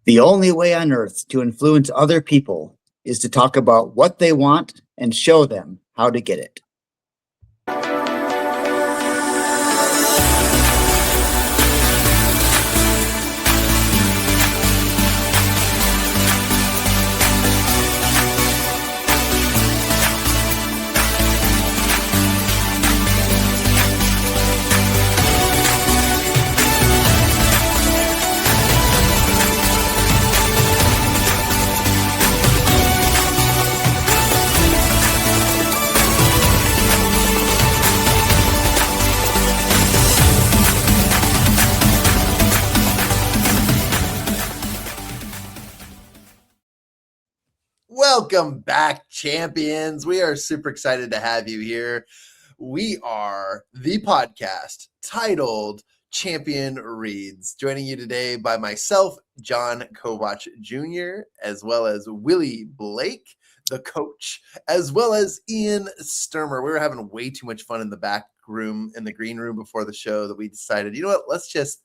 The only way on earth to influence other people is to talk about what they want and show them how to get it. Welcome back, champions. We are super excited to have you here. We are the podcast titled Champion Reads. Joining you today by myself, Jon Kovach Jr., as well as Willie Blake, the coach, as well as Ian Stermer. We were having way too much fun in the back room, in the green room before the show, that we decided, you know what, let's just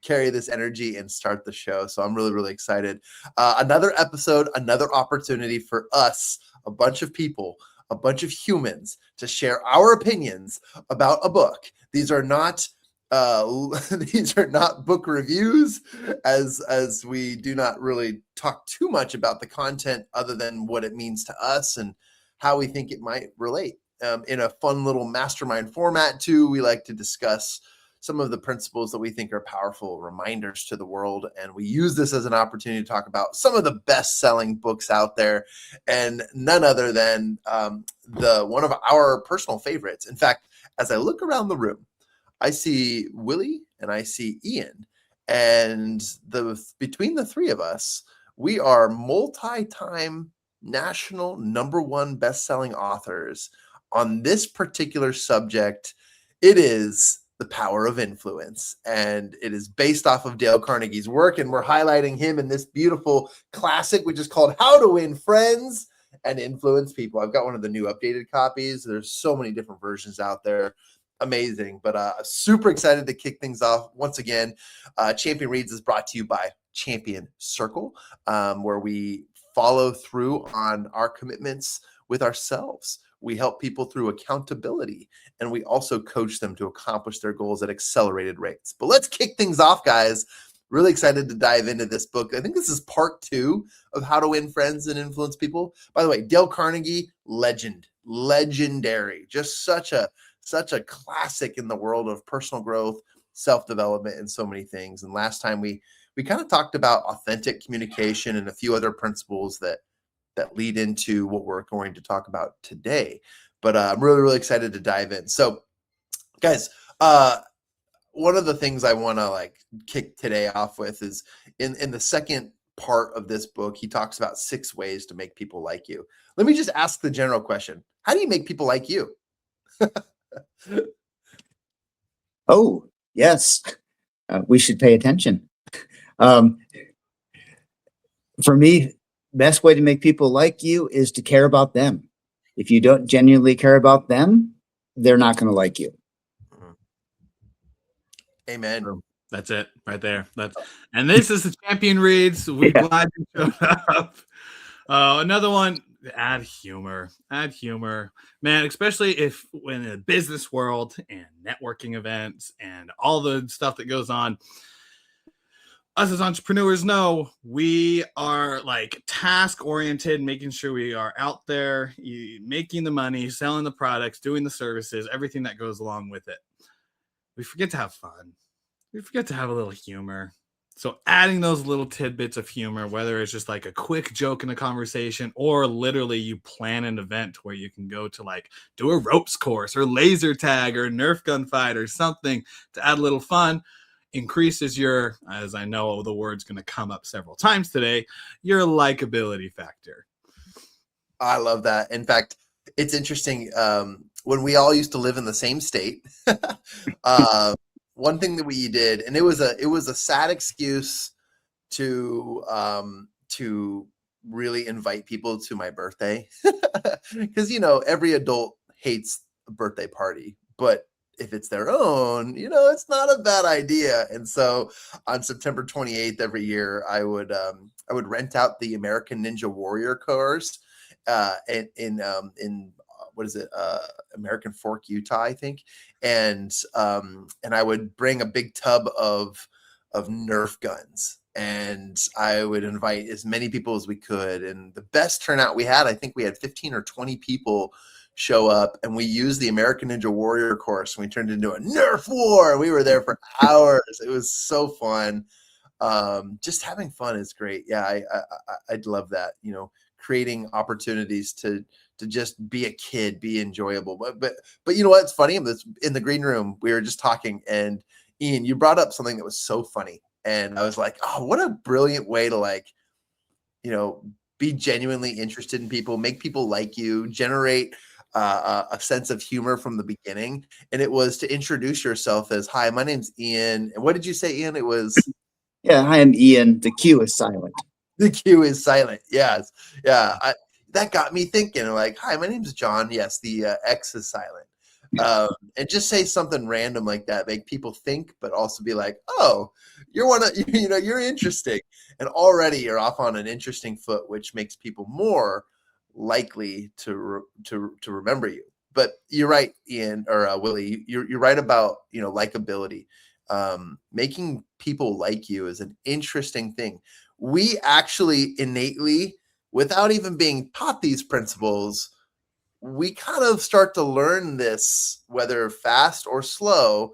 carry this energy and start the show. So I'm really, really excited. Another episode, another opportunity for us, a bunch of people, a bunch of humans, to share our opinions about a book. These are not book reviews, as we do not really talk too much about the content other than what it means to us and how we think it might relate. In a fun little mastermind format too, we like to discuss some of the principles that we think are powerful reminders to the world. And we use this as an opportunity to talk about some of the best-selling books out there, and none other than one of our personal favorites. In fact, as I look around the room, I see Willie and I see Ian, and between the three of us, we are multi-time national #1 best-selling authors on this particular subject. It is The Power of Influence, and it is based off of Dale Carnegie's work, and we're highlighting him in this beautiful classic, which is called How to Win Friends and Influence People. I've got one of the new updated copies. There's so many different versions out there. Amazing. But super excited to kick things off. Once again, Champion Reads is brought to you by Champion Circle, where we follow through on our commitments with ourselves. We help people through accountability, and we also coach them to accomplish their goals at accelerated rates. But let's kick things off, guys. Really excited to dive into this book. I think this is part 2 of How to Win Friends and Influence People. By the way, Dale Carnegie, legendary. Just such a classic in the world of personal growth, self-development, and so many things. And last time we kind of talked about authentic communication and a few other principles that lead into what we're going to talk about today. But I'm really, really excited to dive in. So, guys, one of the things I want to kick today off with is in the second part of this book, he talks about 6 ways to make people like you. Let me just ask the general question. How do you make people like you? Oh, yes. We should pay attention. For me, best way to make people like you is to care about them. If you don't genuinely care about them, they're not going to like you. Amen. That's it right there. And this is the Champion Reads. We're glad you showed up. Another one, add humor, man, especially if when in the business world and networking events and all the stuff that goes on. Us as entrepreneurs know we are task oriented, making sure we are out there making the money, selling the products, doing the services, everything that goes along with it. We forget to have fun. We forget to have a little humor. So adding those little tidbits of humor, whether it's just a quick joke in a conversation, or literally you plan an event where you can go to do a ropes course or laser tag or Nerf gun fight or something to add a little fun, increases your, as I know the word's going to come up several times today, your likability factor. I love that. In fact, it's interesting. When we all used to live in the same state, one thing that we did, and it was a sad excuse to really invite people to my birthday, because every adult hates a birthday party, but if it's their own, it's not a bad idea. And so on September 28th every year, I would rent out the American Ninja Warrior course in what is it? American Fork, Utah, I think. And I would bring a big tub of Nerf guns, and I would invite as many people as we could. And the best turnout we had, I think we had 15 or 20 people show up, and we used the American Ninja Warrior course, and we turned into a Nerf war. We were there for hours. It was so fun. Just having fun is great. Yeah, I'd love that. Creating opportunities to just be a kid, be enjoyable. But you know what's funny? In the green room, we were just talking, and Ian, you brought up something that was so funny, and I was like, oh, what a brilliant way to be genuinely interested in people, make people like you, generate a sense of humor from the beginning. And it was to introduce yourself as, hi, my name's Ian. And what did you say, Ian? It was, Yeah, hi, I'm Ian. The Q is silent. the Q is silent. Yes. Yeah. That got me thinking, like, hi, my name's Jon. Yes. The X is silent. And just say something random like that, make people think, but also be like, oh, you're interesting. And already you're off on an interesting foot, which makes people more likely to remember you. But you're right, Ian, or Willie, you're right about, likability. Making people like you is an interesting thing. We actually innately, without even being taught these principles, we kind of start to learn this, whether fast or slow,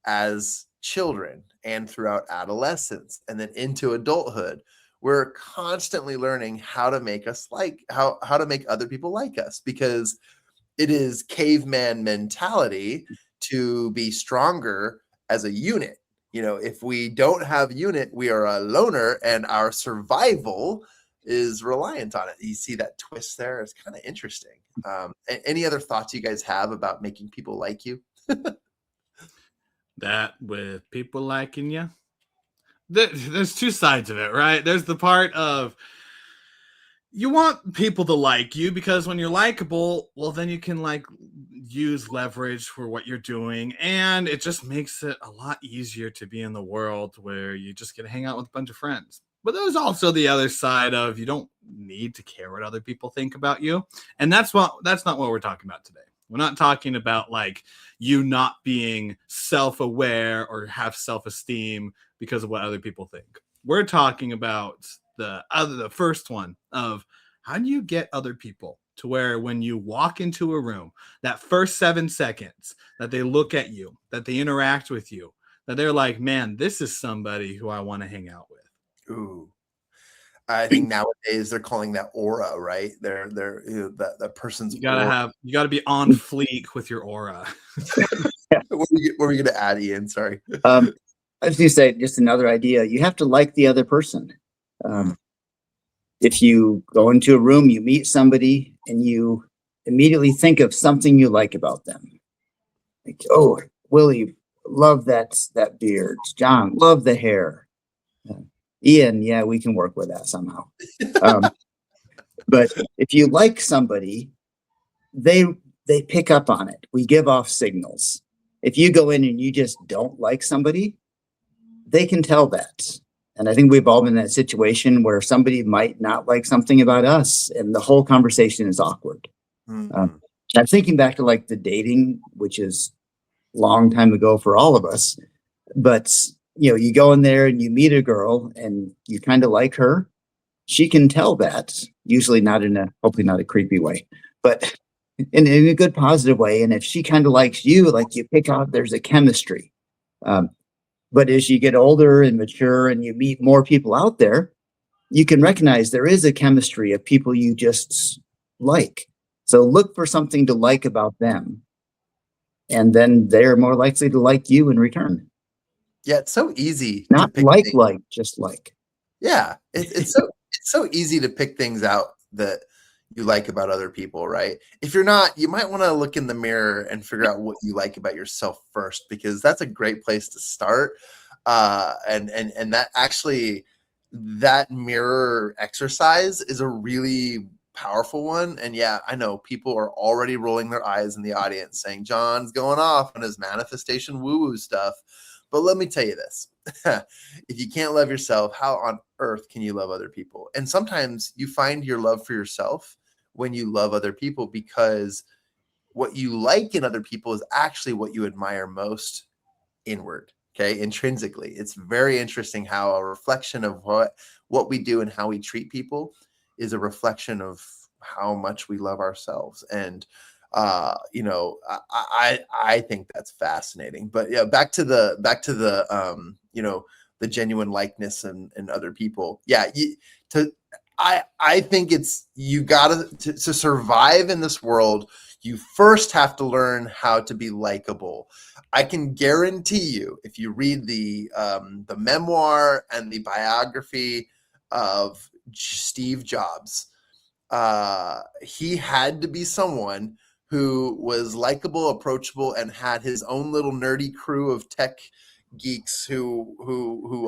as children and throughout adolescence and then into adulthood. We're constantly learning how to make us how to make other people like us, because it is caveman mentality to be stronger as a unit. If we don't have unit, we are a loner, and our survival is reliant on it. You see that twist there? It's kind of interesting. Any other thoughts you guys have about making people like you? That with people liking you, there's two sides of it, right? There's the part of you want people to like you, because when you're likable, well, then you can use leverage for what you're doing, and it just makes it a lot easier to be in the world where you just get to hang out with a bunch of friends. But there's also the other side of you don't need to care what other people think about you, and that's not what we're talking about today. We're not talking about you not being self-aware or have self-esteem because of what other people think. We're talking about the first one of how do you get other people to where when you walk into a room, that first 7 seconds that they look at you, that they interact with you, that they're like, man, this is somebody who I want to hang out with. Ooh. I think nowadays they're calling that aura, right? They're that person's. You gotta be on fleek with your aura. What were you gonna add, Ian? Sorry. I was going to say just another idea. You have to like the other person. If you go into a room, you meet somebody, and you immediately think of something you like about them. Like, oh, Willie, love that beard. Jon, love the hair. Ian, yeah, we can work with that somehow. But if you like somebody, they pick up on it. We give off signals. If you go in and you just don't like somebody, they can tell that. And I think we've all been in that situation where somebody might not like something about us, and the whole conversation is awkward. I'm thinking back to the dating, which is a long time ago for all of us, but you go in there and you meet a girl and you kind of like her. She can tell that, usually hopefully not a creepy way, but in a good positive way. And if she kind of likes you, you pick out, there's a chemistry. But as you get older and mature and you meet more people out there, you can recognize there is a chemistry of people you just like. So look for something to like about them, and then they're more likely to like you in return. Yeah, it's so easy. Not just like. Yeah, it's so easy to pick things out that you like about other people, right? If you're not, you might want to look in the mirror and figure out what you like about yourself first, because that's a great place to start. And that actually, that mirror exercise is a really powerful one. And yeah, I know people are already rolling their eyes in the audience saying John's going off on his manifestation woo-woo stuff. But let me tell you this. If you can't love yourself, how on earth can you love other people? And sometimes you find your love for yourself when you love other people, because what you like in other people is actually what you admire most inward. Okay, intrinsically. It's very interesting how a reflection of what we do and how we treat people is a reflection of how much we love ourselves. And you know, I think that's fascinating. But yeah, back to the you know, the genuine likeness and other people. Yeah, I think it's, you gotta to survive in this world, you first have to learn how to be likable. I can guarantee you, if you read the memoir and the biography of Steve Jobs, he had to be someone who was likable, approachable, and had his own little nerdy crew of tech geeks who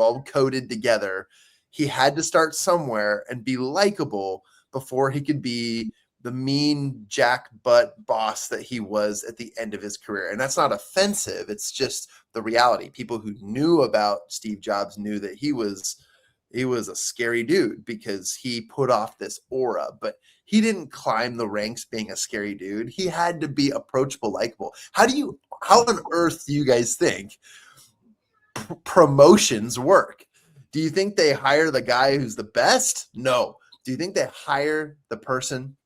all coded together. He had to start somewhere and be likable before he could be the mean jack butt boss that he was at the end of his career. And that's not offensive. It's just the reality. People who knew about Steve Jobs knew that he was a scary dude because he put off this aura, but he didn't climb the ranks being a scary dude. He had to be approachable, likable. How on earth do you guys think promotions work? Do you think they hire the guy who's the best? No. Do you think they hire the person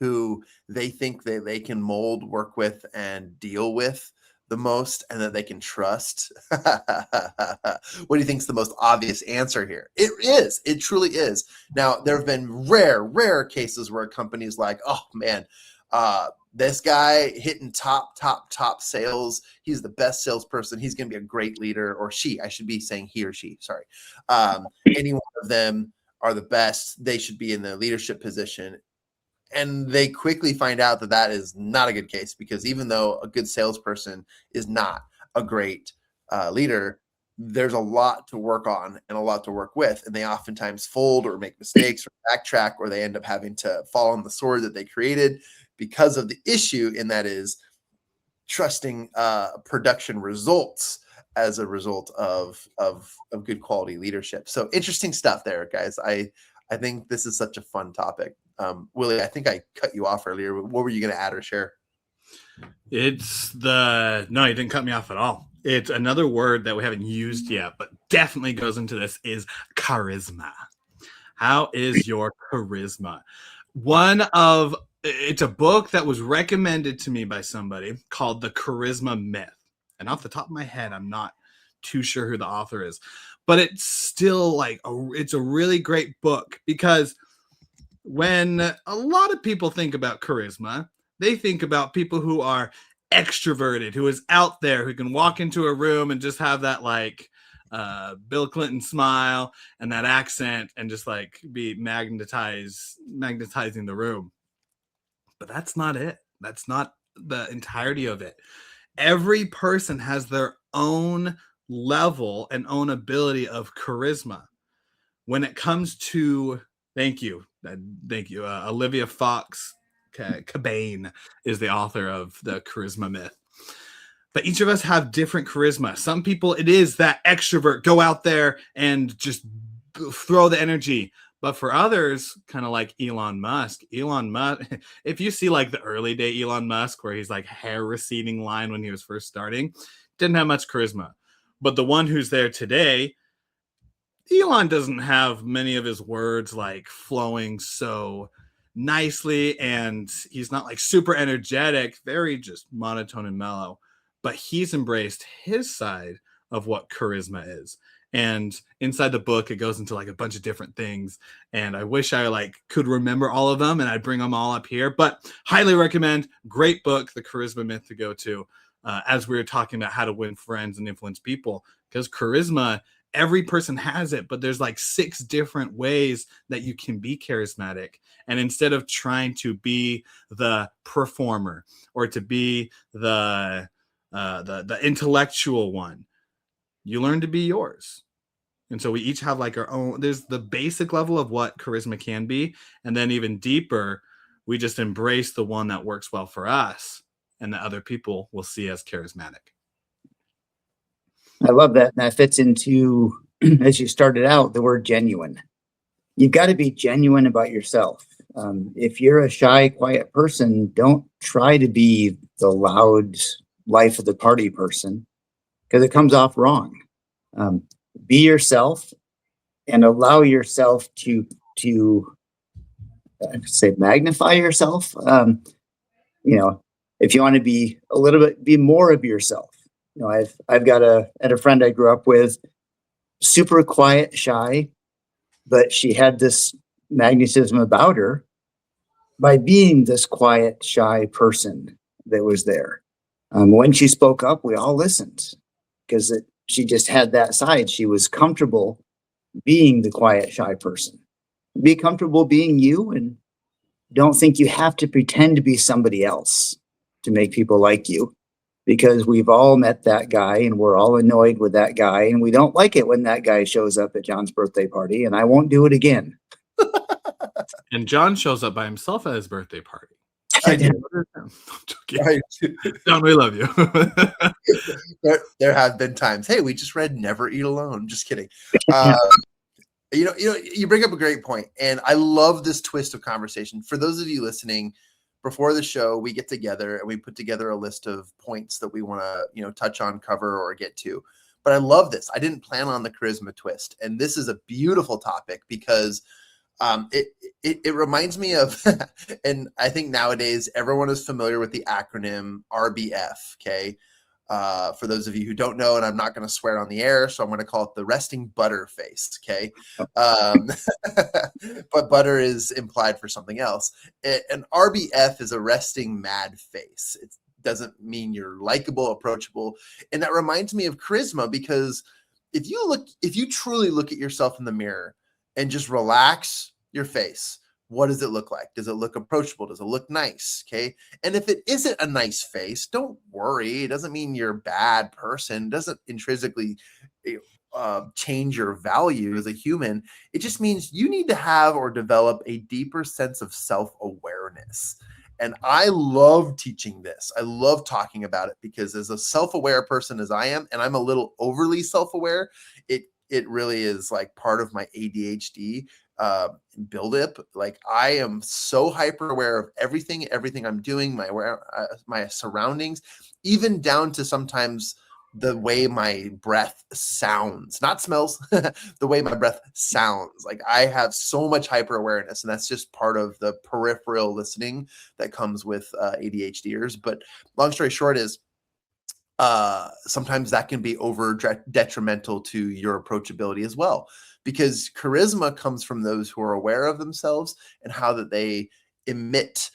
who they think that they can mold, work with, and deal with the most, and that they can trust? What do you think is the most obvious answer here? It is. It truly is. Now, there have been rare cases where a company is like, oh man, this guy hitting top sales. He's the best salesperson. He's going to be a great leader. Or she, I should be saying he or she, sorry. Any one of them are the best. They should be in the leadership position. And they quickly find out that that is not a good case, because even though a good salesperson is not a great leader, there's a lot to work on and a lot to work with. And they oftentimes fold or make mistakes or backtrack, or they end up having to fall on the sword that they created because of the issue, and that is trusting production results as a result of good quality leadership. So interesting stuff there, guys. I think this is such a fun topic. Willie, I think I cut you off earlier. What were you going to add or share? No, you didn't cut me off at all. It's another word that we haven't used yet, but definitely goes into this, is charisma. How is your charisma? It's a book that was recommended to me by somebody called The Charisma Myth. And off the top of my head, I'm not too sure who the author is, but it's still it's a really great book, because when a lot of people think about charisma, they think about people who are extroverted, who is out there, who can walk into a room and just have that Bill Clinton smile and that accent and just be magnetizing the room. But that's not it. That's not the entirety of it. Every person has their own level and own ability of charisma. When it comes to, thank you. Olivia Fox Cabane is the author of The Charisma Myth. But each of us have different charisma. Some people, it is that extrovert, go out there and just throw the energy. But for others, kind of like Elon Musk, if you see the early day Elon Musk, where he's hair receding line when he was first starting, didn't have much charisma. But the one who's there today, Elon doesn't have many of his words flowing so nicely, and he's not super energetic, very just monotone and mellow. But he's embraced his side of what charisma is. And inside the book, it goes into a bunch of different things. And I wish I could remember all of them, and I'd bring them all up here. But highly recommend. Great book, The Charisma Myth, to go to as we were talking about how to win friends and influence people. Because charisma, every person has it, but there's 6 different ways that you can be charismatic. And instead of trying to be the performer or to be the intellectual one, you learn to be yours. And so we each have like our own, there's the basic level of what charisma can be. And then even deeper, we just embrace the one that works well for us and that other people will see as charismatic. I love that. And that fits into, as you started out, the word genuine. You've got to be genuine about yourself. If you're a shy, quiet person, don't try to be the loud life of the party person, because it comes off wrong. Be yourself and allow yourself to say magnify yourself. If you want to be a little bit, be more of yourself. I've got a friend I grew up with, super quiet, shy, but she had this magnetism about her by being this quiet, shy person that was there. When she spoke up, we all listened because she just had that side. She was comfortable being the quiet, shy person. Be comfortable being you, and don't think you have to pretend to be somebody else to make people like you, because we've all met that guy and we're all annoyed with that guy, and we don't like it when that guy shows up at John's birthday party, and I won't do it again. And John shows up by himself at his birthday party. I do. I'm joking. John, we love you. there have been times, hey, we just read Never Eat Alone. Just kidding. You bring up a great point, and I love this twist of conversation. For those of you listening, before the show, we get together and we put together a list of points that we want to, touch on, cover, or get to. But I love this. I didn't plan on the charisma twist, and this is a beautiful topic because it reminds me of, and I think nowadays everyone is familiar with the acronym RBF. Okay. For those of you who don't know, and I'm not going to swear on the air, so I'm going to call it the resting butter face. Okay. But butter is implied for something else. An RBF is a resting mad face. It doesn't mean you're likable, approachable. And that reminds me of charisma, because if you truly look at yourself in the mirror and just relax your face, what does it look like? Does it look approachable? Does it look nice? Okay. And if it isn't a nice face, don't worry. It doesn't mean you're a bad person. It doesn't intrinsically change your value as a human. It just means you need to have or develop a deeper sense of self-awareness. And I love teaching this. I love talking about it, because as a self-aware person as I am, and I'm a little overly self-aware, it really is like part of my ADHD buildup. Like, I am so hyper aware of everything I'm doing, my surroundings, even down to sometimes the way my breath sounds, not smells, the way my breath sounds. Like, I have so much hyper awareness, and that's just part of the peripheral listening that comes with ADHDers. But long story short is, sometimes that can be over detrimental to your approachability as well, because charisma comes from those who are aware of themselves and how that they emit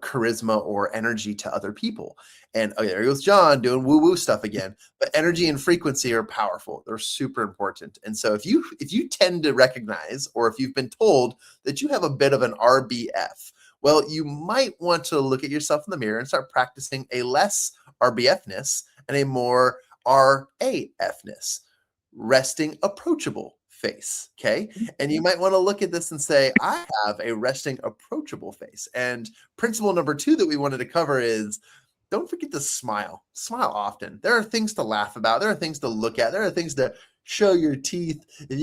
charisma or energy to other people. And there goes John doing woo-woo stuff again. But energy and frequency are powerful. They're super important. And so if you tend to recognize, or if you've been told that you have a bit of an RBF, well, you might want to look at yourself in the mirror and start practicing a less RBF-ness and a more RAF-ness, resting approachable face. Okay. And you might want to look at this and say, I have a resting approachable face. And principle number 2 that we wanted to cover is, don't forget to smile. Smile often. There are things to laugh about. There are things to look at. There are things to show your teeth. If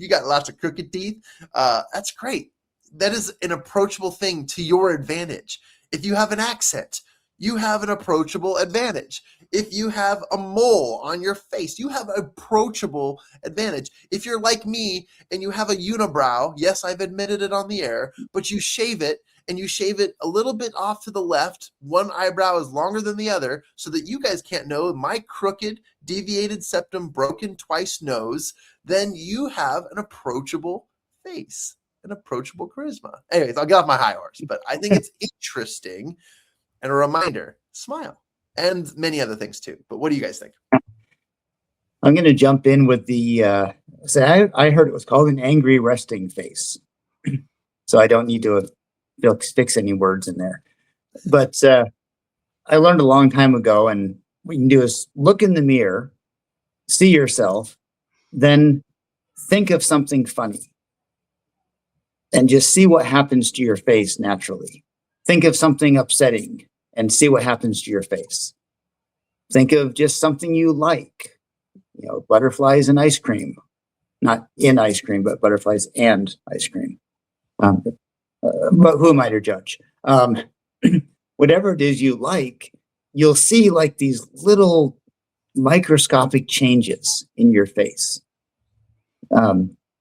you got lots of crooked teeth, that's great. That is an approachable thing to your advantage. If you have an accent, you have an approachable advantage. If you have a mole on your face, you have an approachable advantage. If you're like me and you have a unibrow, yes, I've admitted it on the air, but you shave it, and you shave it a little bit off to the left. One eyebrow is longer than the other, so that you guys can't know my crooked, deviated septum, broken twice nose. Then you have an approachable face, an approachable charisma. Anyways, I'll get off my high horse, but I think it's interesting and a reminder, smile, and many other things too. But what do you guys think? I'm going to jump in with the, I heard it was called an angry resting face. So I don't need to fix any words in there. But I learned a long time ago, and what you can do is look in the mirror, see yourself, then think of something funny and just see what happens to your face naturally. Think of something upsetting and see what happens to your face. Think of just something you like, butterflies and ice cream, not in ice cream, but butterflies and ice cream. But who am I to judge? Whatever it is you like, you'll see like these little microscopic changes in your face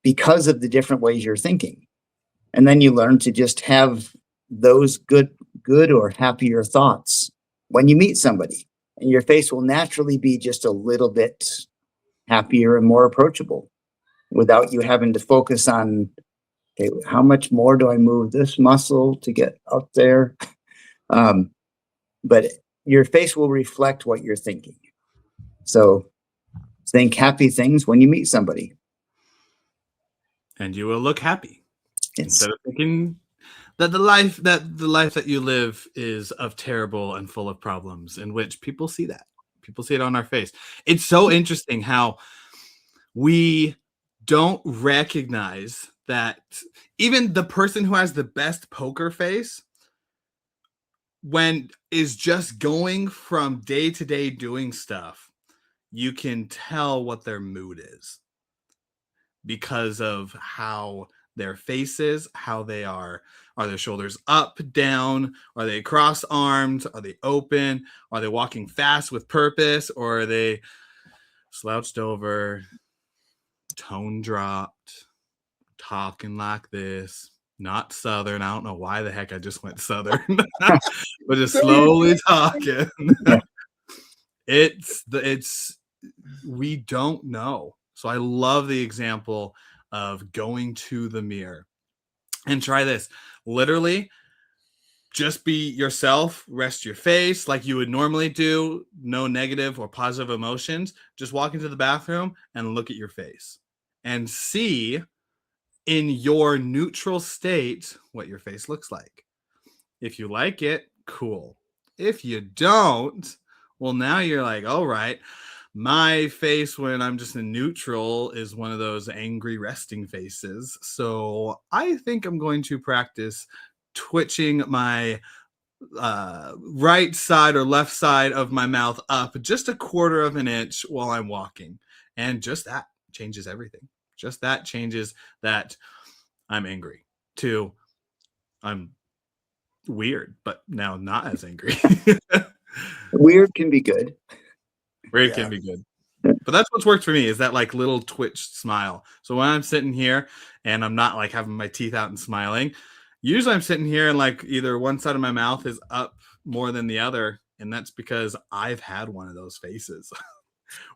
because of the different ways you're thinking. And then you learn to just have those good or happier thoughts when you meet somebody, and your face will naturally be just a little bit happier and more approachable without you having to focus on, okay, how much more do I move this muscle to get up there? But your face will reflect what you're thinking. So think happy things when you meet somebody. And you will look happy. Instead of thinking that the life that you live is of terrible and full of problems, in which people see that. People see it on our face. It's so interesting how we don't recognize that even the person who has the best poker face is just going from day to day doing stuff, you can tell what their mood is because of how their faces, how they are their shoulders up, down, are they cross armed, are they open, are they walking fast with purpose, or are they slouched over, tone dropped, talking like this, not Southern. I don't know why the heck I just went Southern, but just slowly talking. We don't know. So I love the example of going to the mirror. And try this. Literally, just be yourself. Rest your face like you would normally do. No negative or positive emotions. Just walk into the bathroom and look at your face. And see in your neutral state what your face looks like. If you like it, cool. If you don't, well, now you're like, all right. My face when I'm just in neutral is one of those angry resting faces. So I think I'm going to practice twitching my right side or left side of my mouth up just a quarter of an inch while I'm walking. And just that changes everything. Just that changes that I'm angry to I'm weird, but now not as angry. Weird can be good. Weird can be good. But that's what's worked for me is that like little twitch smile. So when I'm sitting here and I'm not like having my teeth out and smiling, usually I'm sitting here and like either one side of my mouth is up more than the other. And that's because I've had one of those faces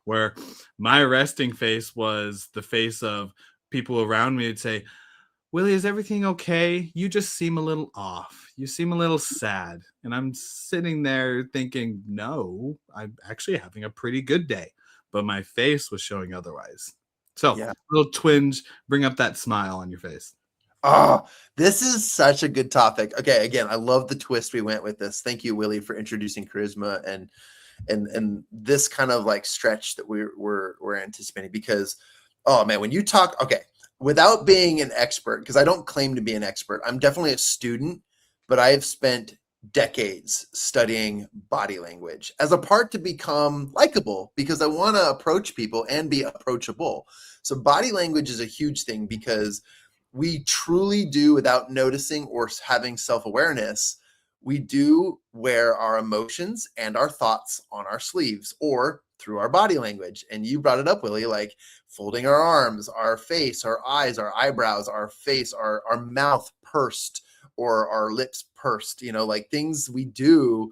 where my resting face was the face of people around me would say, Willie, is everything okay? You just seem a little off. You seem a little sad. And I'm sitting there thinking, no, I'm actually having a pretty good day. But my face was showing otherwise. So little twinge, bring up that smile on your face. Oh, this is such a good topic. Okay, again, I love the twist we went with this. Thank you, Willie, for introducing charisma and this kind of like stretch that we're anticipating. Because, oh man, when you talk, okay, without being an expert, because I don't claim to be an expert, I'm definitely a student, but I have spent decades studying body language as a part to become likable because I want to approach people and be approachable. So body language is a huge thing because we truly do, without noticing or having self-awareness, we do wear our emotions and our thoughts on our sleeves or through our body language. And you brought it up, Willie, like folding our arms, our face, our eyes, our eyebrows, our face, our mouth pursed, or our lips pursed, like things we do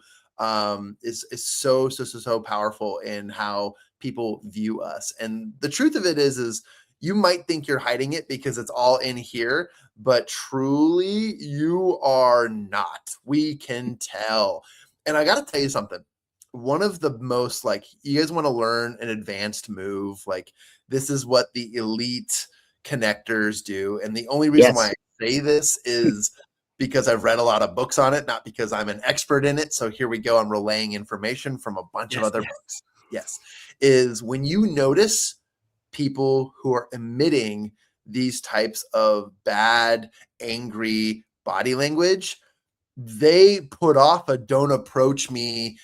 is so powerful in how people view us. And the truth of it is you might think you're hiding it because it's all in here, but truly you are not. We can tell. And I got to tell you something. One of the most, like, you guys want to learn an advanced move, like this is what the elite connectors do. And the only reason why I say this is because I've read a lot of books on it, not because I'm an expert in it. So here we go. I'm relaying information from a bunch of other books. Yes. is when you notice people who are emitting these types of bad, angry body language, they put off a don't approach me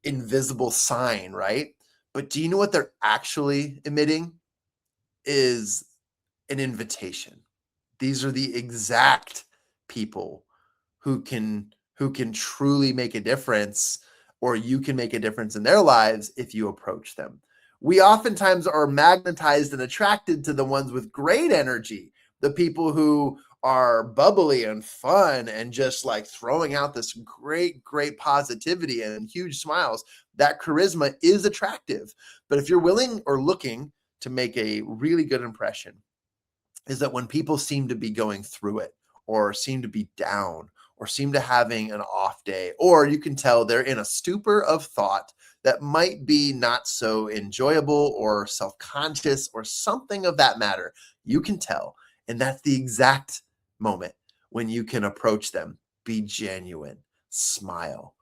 invisible sign, right? But do you know what they're actually emitting? Is an invitation. These are the exact people who can truly make a difference, or you can make a difference in their lives if you approach them. We oftentimes are magnetized and attracted to the ones with great energy, the people who are bubbly and fun and just like throwing out this great positivity and huge smiles. That charisma is attractive. But if you're willing or looking to make a really good impression, is that when people seem to be going through it, or seem to be down, or seem to having an off day, or you can tell they're in a stupor of thought that might be not so enjoyable or self-conscious or something of that matter, you can tell. And that's the exact moment when you can approach them, be genuine, smile,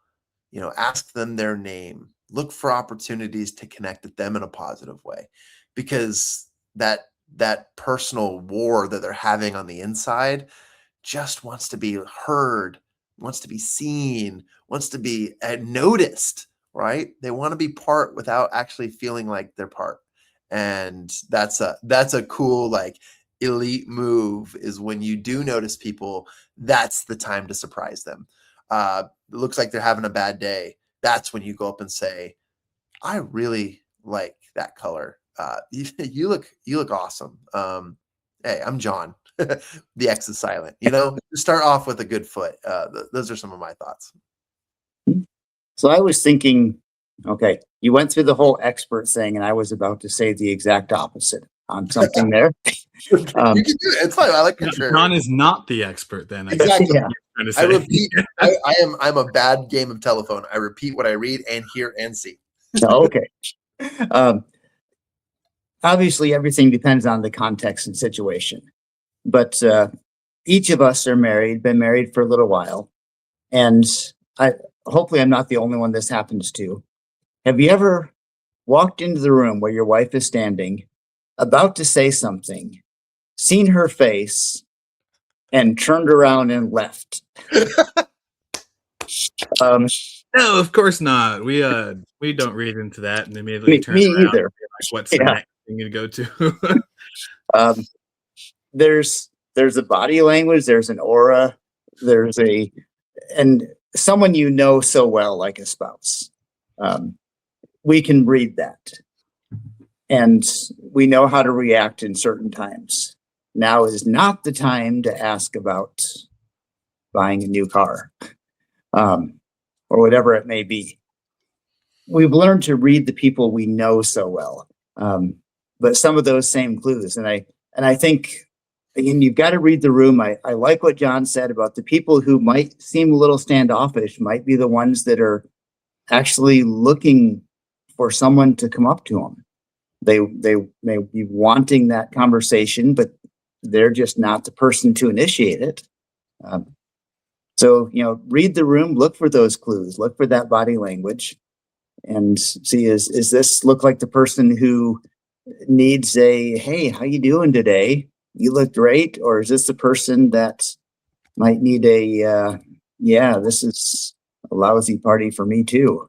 ask them their name, look for opportunities to connect with them in a positive way, because that personal war that they're having on the inside just wants to be heard, wants to be seen, wants to be noticed, right? They want to be part without actually feeling like they're part. And that's a cool, like, elite move, is when you do notice people, that's the time to surprise them. It looks like they're having a bad day. That's when you go up and say, I really like that color. You look awesome. Hey, I'm John. The X is silent. Start off with a good foot. Those are some of my thoughts. So I was thinking, okay, you went through the whole expert thing, and I was about to say the exact opposite on something there. You can do it. It's fine. I like contrary. John is not the expert then. Exactly. Yeah. I repeat. I'm a bad game of telephone. I repeat what I read and hear and see. Okay. Obviously, everything depends on the context and situation. But each of us are married, been married for a little while. And hopefully I'm not the only one this happens to. Have you ever walked into the room where your wife is standing, about to say something, seen her face, and turned around and left? No, of course not. We don't read into that and immediately turn me around either. And be like, what's the next thing you go to? There's a body language, there's an aura, and someone you know so well, like a spouse. We can read that, and we know how to react in certain times. Now is not the time to ask about buying a new car, or whatever it may be. We've learned to read the people we know so well, but some of those same clues, and I think, again, you've got to read the room. I like what John said about the people who might seem a little standoffish might be the ones that are actually looking for someone to come up to them. They may be wanting that conversation, but they're just not the person to initiate it. So, read the room, look for those clues, look for that body language, and see, is this look like the person who needs a, hey, how you doing today? You look great. Or is this the person that might need a, this is a lousy party for me too?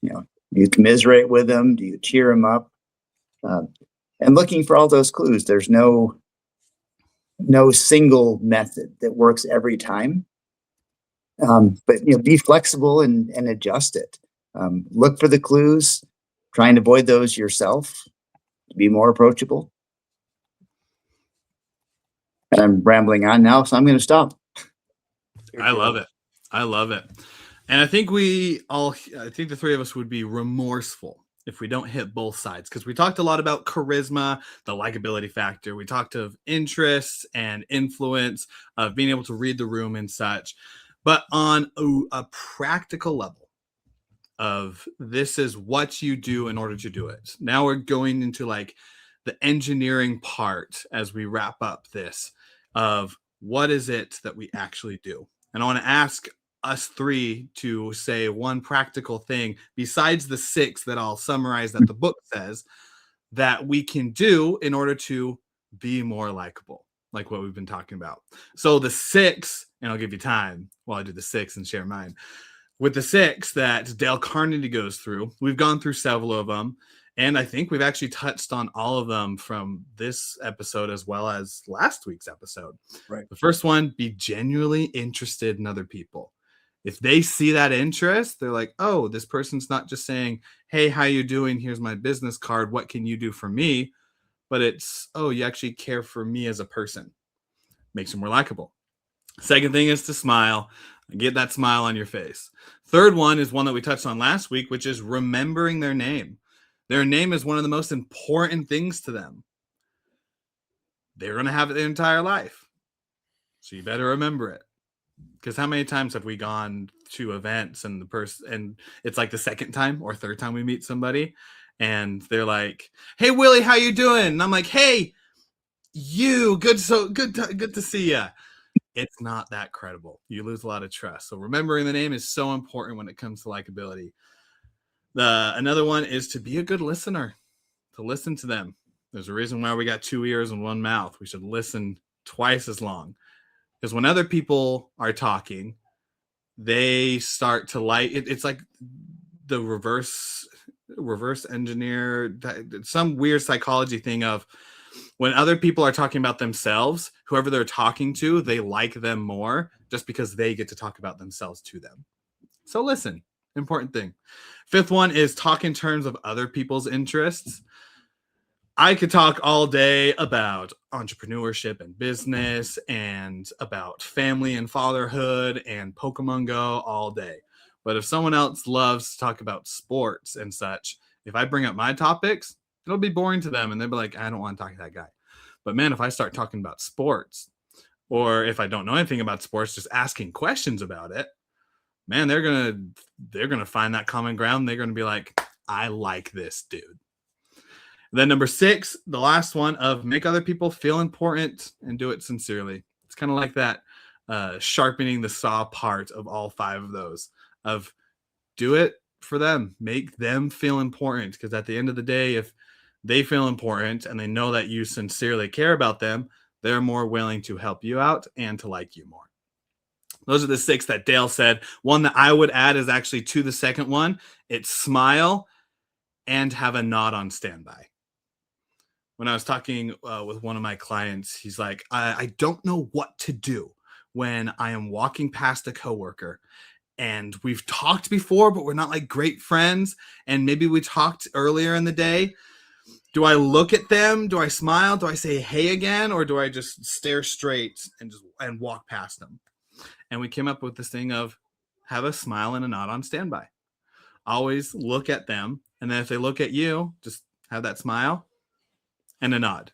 Do you commiserate with them? Do you cheer them up? And looking for all those clues. There's no single method that works every time. But be flexible and adjust it. Look for the clues. Try and avoid those yourself to be more approachable. And I'm rambling on now, so I'm going to stop. I love it. And I think the three of us would be remorseful if we don't hit both sides, because we talked a lot about charisma, the likability factor. We talked of interests and influence, of being able to read the room and such. But on a practical level of this is what you do in order to do it. Now we're going into like the engineering part as we wrap up this of what is it that we actually do. And I want to ask us three to say one practical thing besides the 6 that I'll summarize that the book says that we can do in order to be more likable, like what we've been talking about. So the 6, and I'll give you time while I do the 6 and share mine. With the 6 that Dale Carnegie goes through, we've gone through several of them. And I think we've actually touched on all of them from this episode as well as last week's episode. Right. The first one, be genuinely interested in other people. If they see that interest, they're like, oh, this person's not just saying, hey, how you doing? Here's my business card. What can you do for me? But it's, oh, you actually care for me as a person. Makes you more likable. Second thing is to smile. Get that smile on your face. Third one is one that we touched on last week, which is remembering their name. Their name is one of the most important things to them. They're going to have it their entire life. So you better remember it. Because how many times have we gone to events and the person, and it's like the second time or third time we meet somebody and they're like, hey, Willie, how you doing? And I'm like, hey, you, good to see you. It's not that credible. You lose a lot of trust. So remembering the name is so important when it comes to likability. Another one is to be a good listener, to listen to them. There's a reason why we got 2 ears and 1 mouth. We should listen twice as long. Because when other people are talking, they start to like it. It's like the reverse engineer, some weird psychology thing of when other people are talking about themselves, whoever they're talking to, they like them more just because they get to talk about themselves to them. So listen, important thing. Fifth one is talk in terms of other people's interests. I could talk all day about entrepreneurship and business and about family and fatherhood and Pokemon Go all day. But if someone else loves to talk about sports and such, if I bring up my topics, it'll be boring to them and they'll be like, I don't want to talk to that guy. But man, if I start talking about sports, or if I don't know anything about sports, just asking questions about it, man, they're gonna find that common ground. They're gonna be like, I like this dude. And then number 6, the last one of make other people feel important and do it sincerely. It's kind of like that sharpening the saw part of all 5 of those, of do it for them, make them feel important. Because at the end of the day, if they feel important and they know that you sincerely care about them, they're more willing to help you out and to like you more. Those are the 6 that Dale said. One that I would add is actually to the second one. It's smile and have a nod on standby. When I was talking with one of my clients, he's like, I don't know what to do when I am walking past a coworker and we've talked before, but we're not like great friends. And maybe we talked earlier in the day. Do I look at them? Do I smile? Do I say hey again? Or do I just stare straight and walk past them? And we came up with this thing of have a smile and a nod on standby. Always look at them. And then if they look at you, just have that smile and a nod.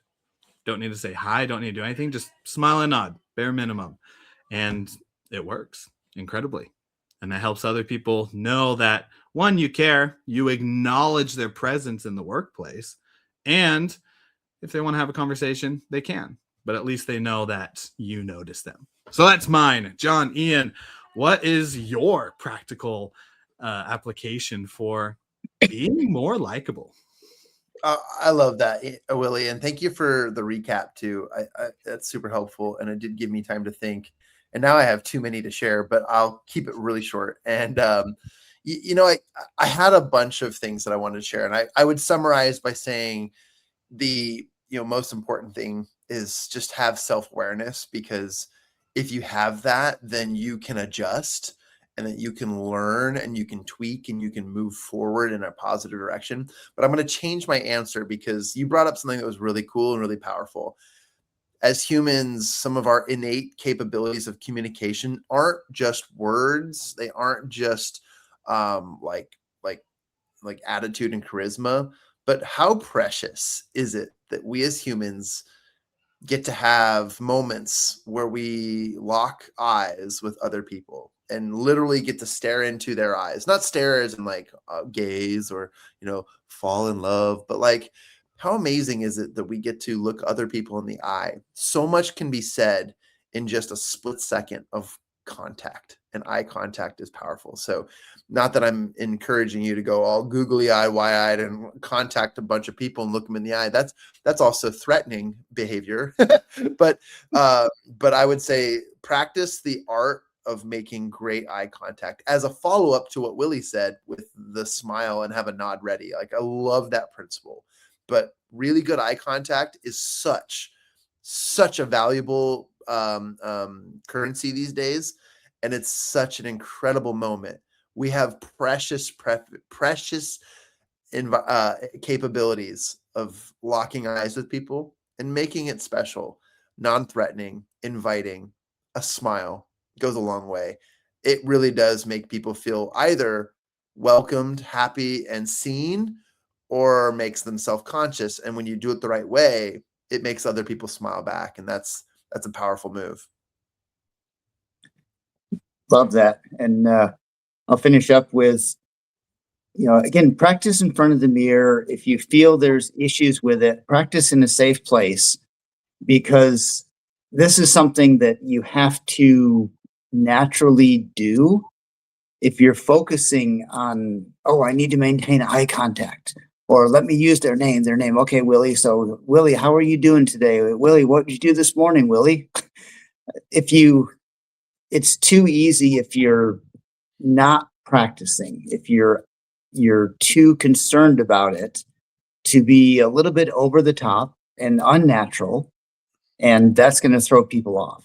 Don't need to say hi. Don't need to do anything. Just smile and nod, bare minimum. And it works incredibly. And that helps other people know that, one, you care, you acknowledge their presence in the workplace. And if they want to have a conversation, they can. But at least they know that you notice them. So that's mine. John, Ian, what is your practical application for being more likable? I love that, Willie, and thank you for the recap too. That's super helpful, and it did give me time to think. And now I have too many to share, but I'll keep it really short. And I had a bunch of things that I wanted to share, and I would summarize by saying the most important thing is just have self-awareness, because if you have that, then you can adjust and that you can learn and you can tweak and you can move forward in a positive direction. But I'm going to change my answer because you brought up something that was really cool and really powerful. As humans, some of our innate capabilities of communication aren't just words. They aren't just like attitude and charisma, but how precious is it that we as humans get to have moments where we lock eyes with other people and literally get to stare into their eyes, not stare as in like gaze or, fall in love, but like, how amazing is it that we get to look other people in the eye? So much can be said in just a split second of contact. and eye contact is powerful. So not that I'm encouraging you to go all googly eyed, wide-eyed and contact a bunch of people and look them in the eye. That's also threatening behavior. But I would say practice the art of making great eye contact as a follow-up to what Willie said with the smile and have a nod ready. Like, I love that principle, but really good eye contact is such a valuable currency these days. And it's such an incredible moment. We have precious capabilities of locking eyes with people and making it special, non-threatening, inviting. A smile goes a long way. It really does make people feel either welcomed, happy, and seen, or makes them self-conscious. And when you do it the right way, it makes other people smile back. And that's a powerful move. Love that. And I'll finish up with, again, practice in front of the mirror. If you feel there's issues with it, practice in a safe place, because this is something that you have to naturally do. If you're focusing on, I need to maintain eye contact, or let me use their name. Okay, Willie. So Willie, how are you doing today? Willie, what did you do this morning, Willie? It's too easy if you're not practicing, if you're too concerned about it, to be a little bit over the top and unnatural, and that's going to throw people off.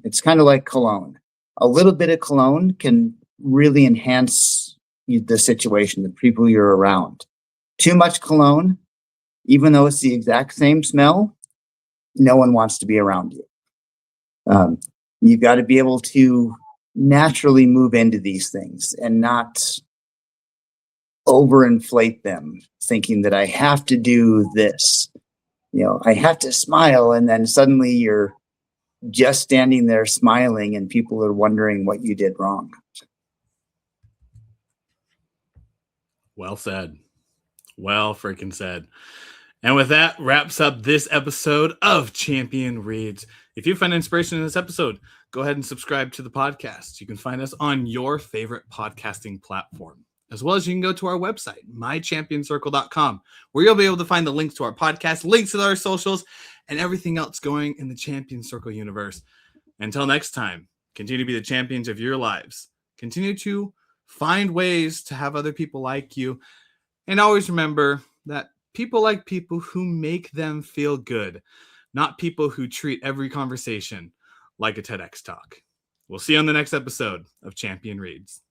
It's kind of like cologne. A little bit of cologne can really enhance the situation, the people you're around. Too much cologne, even though it's the exact same smell, no one wants to be around you. You've got to be able to naturally move into these things and not overinflate them, thinking that I have to do this. I have to smile, and then suddenly you're just standing there smiling and people are wondering what you did wrong. Well said. Well freaking said. And with that, wraps up this episode of Champion Reads. If you find inspiration in this episode, go ahead and subscribe to the podcast. You can find us on your favorite podcasting platform, as well as you can go to our website, mychampionscircle.com, where you'll be able to find the links to our podcast, links to our socials, and everything else going in the Champion Circle universe. Until next time, continue to be the champions of your lives. Continue to find ways to have other people like you. And always remember that people like people who make them feel good, not people who treat every conversation like a TEDx talk. We'll see you on the next episode of Champion Reads.